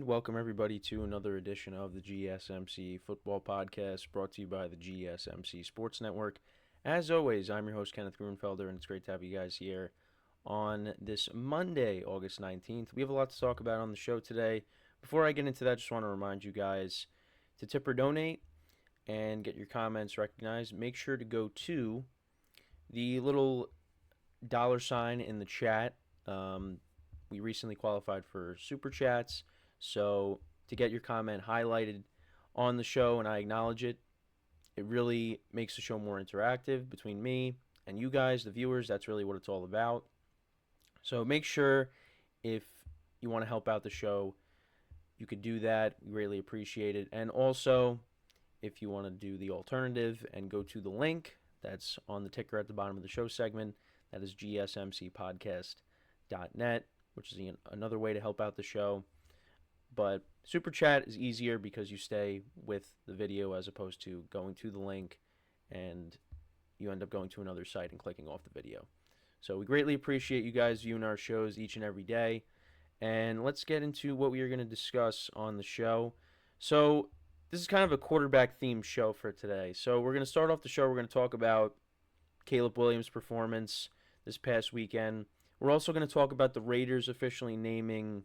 And welcome everybody to another edition of the GSMC Football Podcast, brought to you by the GSMC Sports Network. As always, I'm your host, Kenneth Grunfelder, and it's great to have you guys here on this Monday, August 19th. We have a lot to talk about on the show today. Before I get into that, I just want to remind you guys to tip or donate and get your comments recognized. Make sure to go to the little $ in the chat. We recently qualified for Super Chats, so to get your comment highlighted on the show and I acknowledge it, it really makes the show more interactive between me and you guys, the viewers. That's really what it's all about. So make sure, if you want to help out the show, you could do that. We greatly appreciate it. And also, if you want to do the alternative and go to the link that's on the ticker at the bottom of the show segment, that is GSMCPodcast.net, which is another way to help out the show. But Super Chat is easier because you stay with the video as opposed to going to the link and you end up going to another site and clicking off the video. So we greatly appreciate you guys viewing our shows each and every day. And let's get into what we are going to discuss on the show. So this is kind of a quarterback-themed show for today. So we're going to start off the show. We're going to talk about Caleb Williams' performance this past weekend. We're also going to talk about the Raiders officially naming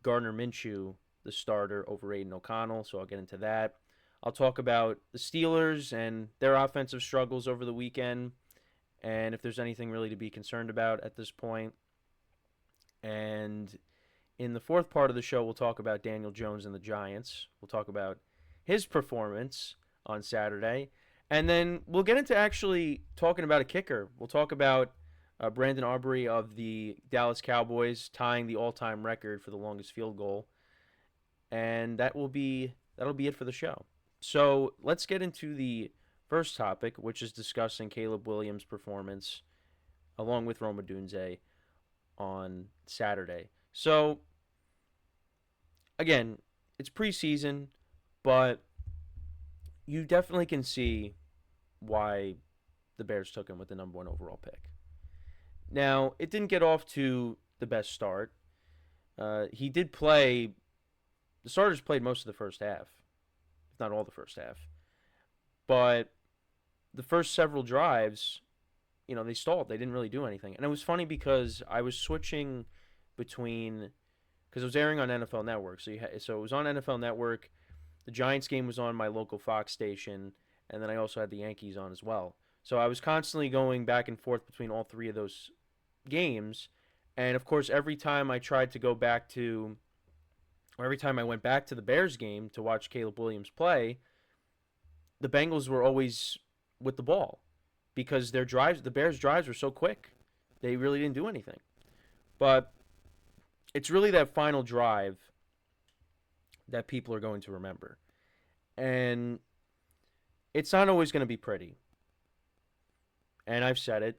Gardner Minshew the starter over Aiden O'Connell, so I'll get into that. I'll talk about the Steelers and their offensive struggles over the weekend, and if there's anything really to be concerned about at this point. And in the fourth part of the show, we'll talk about Daniel Jones and the Giants. We'll talk about his performance on Saturday. And then we'll get into actually talking about a kicker. We'll talk about Brandon Aubrey of the Dallas Cowboys tying the all-time record for the longest field goal. And that'll be it for the show. So let's get into the first topic, which is discussing Caleb Williams' performance along with Rome Odunze on Saturday. So, again, it's preseason, but you definitely can see why the Bears took him with the number 1 overall pick. Now, it didn't get off to the best start. He did play. The starters played most of the first half, if not all the first half. But the first several drives, they stalled. They didn't really do anything. And it was funny because I was switching between, because it was airing on NFL Network. So it was on NFL Network. The Giants game was on my local Fox station, and then I also had the Yankees on as well. So I was constantly going back and forth between all three of those games. And, of course, every time I tried to go back to, or every time I went back to the Bears game to watch Caleb Williams play, the Bengals were always with the ball because the Bears' drives were so quick. They really didn't do anything. But it's really that final drive that people are going to remember. And it's not always going to be pretty. And I've said it,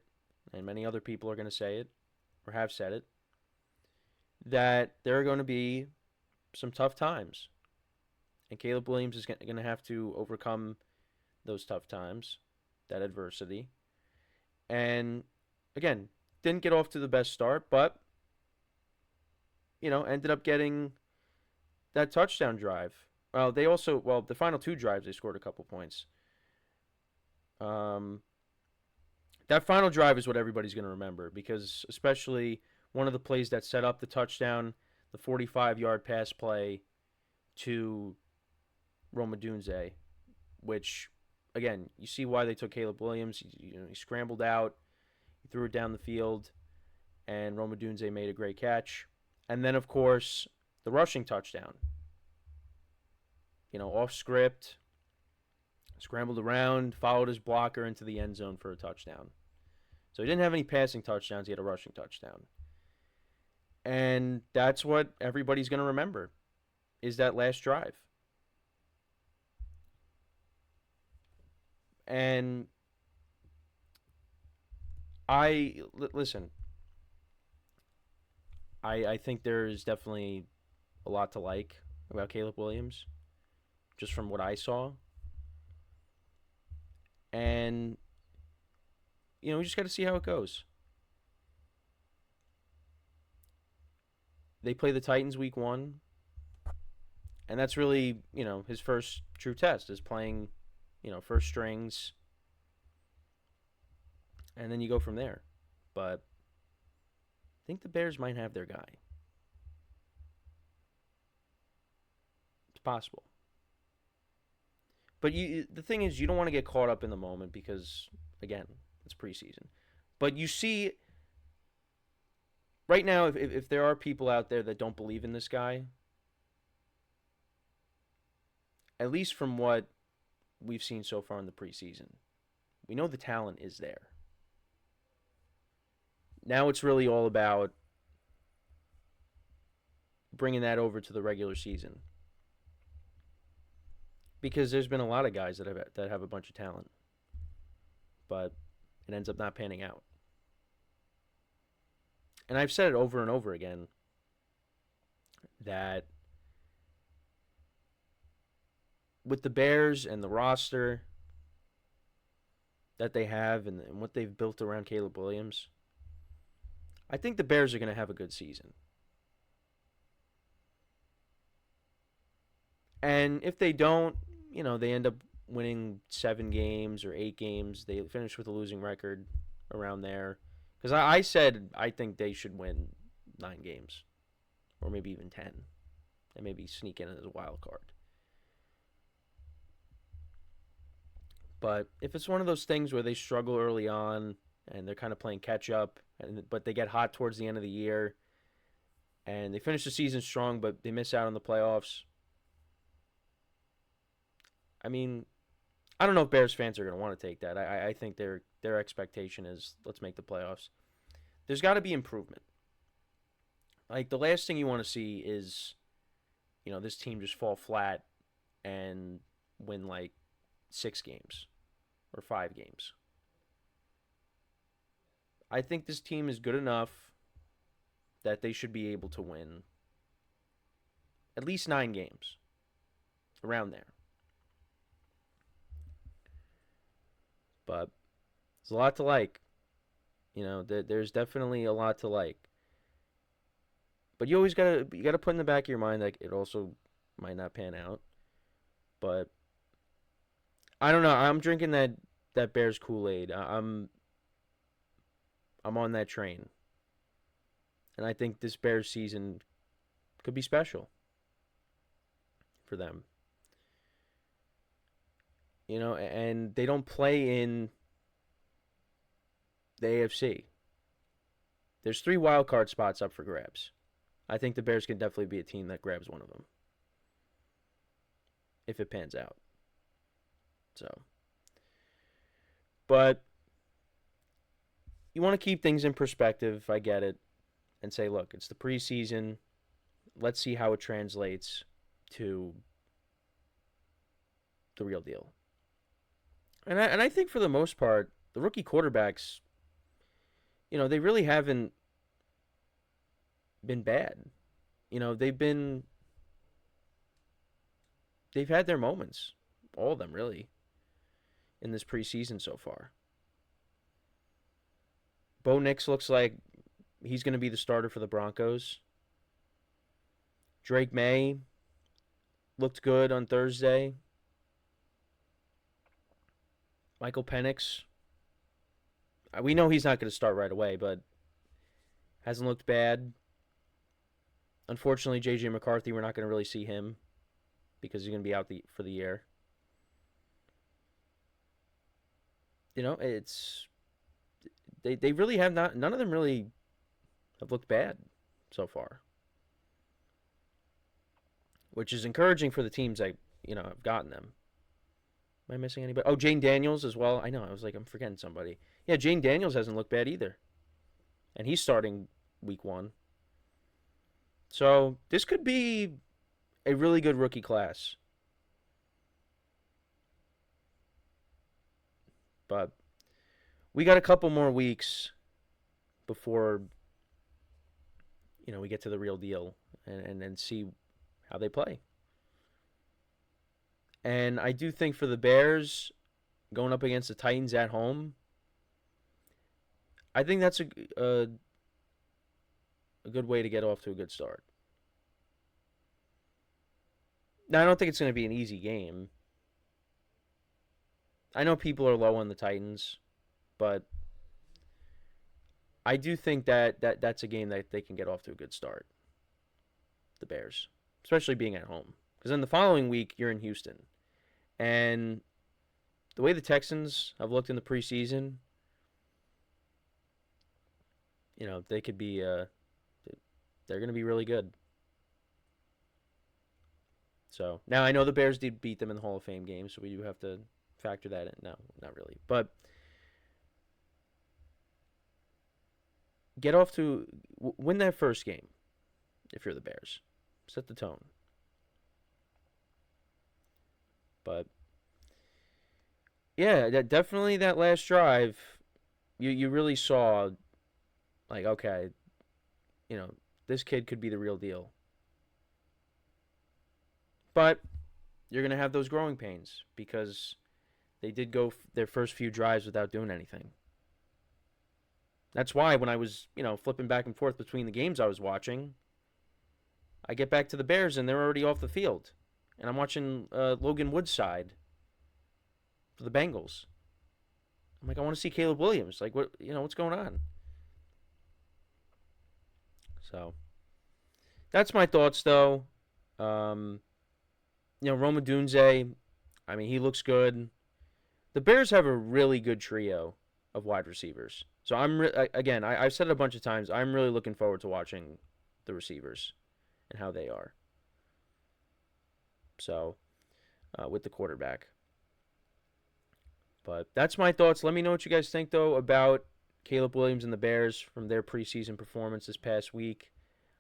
and many other people are going to say it, or have said it, that there are going to be some tough times. And Caleb Williams is going to have to overcome those tough times, that adversity. And, again, didn't get off to the best start, but, ended up getting that touchdown drive. The final 2 drives, they scored a couple points. That final drive is what everybody's going to remember because especially one of the plays that set up the touchdown, the 45-yard pass play to Rome Odunze, which, again, you see why they took Caleb Williams. He scrambled out, he threw it down the field, and Rome Odunze made a great catch. And then, of course, the rushing touchdown. Off script, scrambled around, followed his blocker into the end zone for a touchdown. So he didn't have any passing touchdowns. He had a rushing touchdown. And that's what everybody's going to remember is that last drive. And listen, I think there's definitely a lot to like about Caleb Williams, just from what I saw. And, we just got to see how it goes. They play the Titans week 1. And that's really, his first true test is playing, first strings, and then you go from there. But I think the Bears might have their guy. It's possible. But the thing is, you don't want to get caught up in the moment because, again, it's preseason. But you see, right now, if there are people out there that don't believe in this guy, at least from what we've seen so far in the preseason, we know the talent is there. Now it's really all about bringing that over to the regular season. Because there's been a lot of guys that have a bunch of talent, but it ends up not panning out. And I've said it over and over again that with the Bears and the roster that they have and what they've built around Caleb Williams, I think the Bears are going to have a good season. And if they don't, they end up winning 7 games or 8 games. They finish with a losing record around there. Because I said I think they should win 9 games or maybe even 10 and maybe sneak in as a wild card. But if it's one of those things where they struggle early on and they're kind of playing catch up, but they get hot towards the end of the year and they finish the season strong but they miss out on the playoffs, I mean, I don't know if Bears fans are going to want to take that. I think their expectation is let's make the playoffs. There's got to be improvement. Like, the last thing you want to see is, this team just fall flat and win, 6 games or 5 games. I think this team is good enough that they should be able to win at least 9 games, around there. But there's a lot to like. There's definitely a lot to like. But you always gotta put in the back of your mind that it also might not pan out. But I don't know. I'm drinking that Bears Kool-Aid. I'm on that train, and I think this Bears season could be special for them. And they don't play in the AFC. There's 3 wild card spots up for grabs. I think the Bears can definitely be a team that grabs one of them if it pans out. But you want to keep things in perspective, I get it, and say, look, it's the preseason. Let's see how it translates to the real deal. And I think for the most part, the rookie quarterbacks, they really haven't been bad. They've had their moments, all of them really, in this preseason so far. Bo Nix looks like he's going to be the starter for the Broncos. Drake May looked good on Thursday. Michael Penix, we know he's not going to start right away, but hasn't looked bad. Unfortunately, J.J. McCarthy, we're not going to really see him because he's going to be out for the year. It's they really have not. None of them really have looked bad so far, which is encouraging for the teams that have gotten them. Am I missing anybody? Oh, Jane Daniels as well. I know. I was like, I'm forgetting somebody. Yeah, Jane Daniels hasn't looked bad either. And he's starting week 1. So this could be a really good rookie class. But we got a couple more weeks before, we get to the real deal and see how they play. And I do think for the Bears, going up against the Titans at home, I think that's a good way to get off to a good start. Now, I don't think it's going to be an easy game. I know people are low on the Titans, but I do think that's a game that they can get off to a good start. The Bears, especially being at home, because then the following week you're in Houston, and the way the Texans have looked in the preseason, they could be they're going to be really good. So now I know the Bears did beat them in the Hall of Fame game, so we do have to factor that in. No, not really, but get off to win that first game if you're the Bears. Set the tone. But yeah, definitely that last drive, you really saw like, okay, you know, this kid could be the real deal. But you're gonna have those growing pains because they did go their first few drives without doing anything. That's why when I was, flipping back and forth between the games I was watching, I get back to the Bears and they're already off the field, and I'm watching Logan Woodside for the Bengals. I'm like, I want to see Caleb Williams. Like, what's going on? So that's my thoughts, though. Um, Rome Odunze, I mean, he looks good. The Bears have a really good trio of wide receivers. So I've said it a bunch of times. I'm really looking forward to watching the receivers and how they are. So, with the quarterback. But that's my thoughts. Let me know what you guys think, though, about Caleb Williams and the Bears from their preseason performance this past week.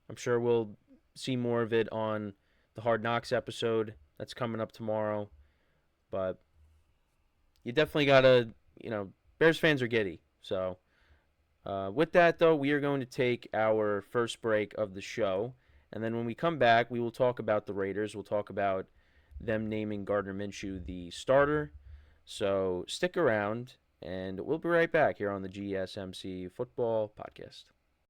I'm sure we'll see more of it on the Hard Knocks episode that's coming up tomorrow. But you definitely got to, Bears fans are giddy. So, with that, though, we are going to take our first break of the show. And then when we come back, we will talk about the Raiders. We'll talk about them naming Gardner Minshew the starter. So stick around, and we'll be right back here on the GSMC Football Podcast.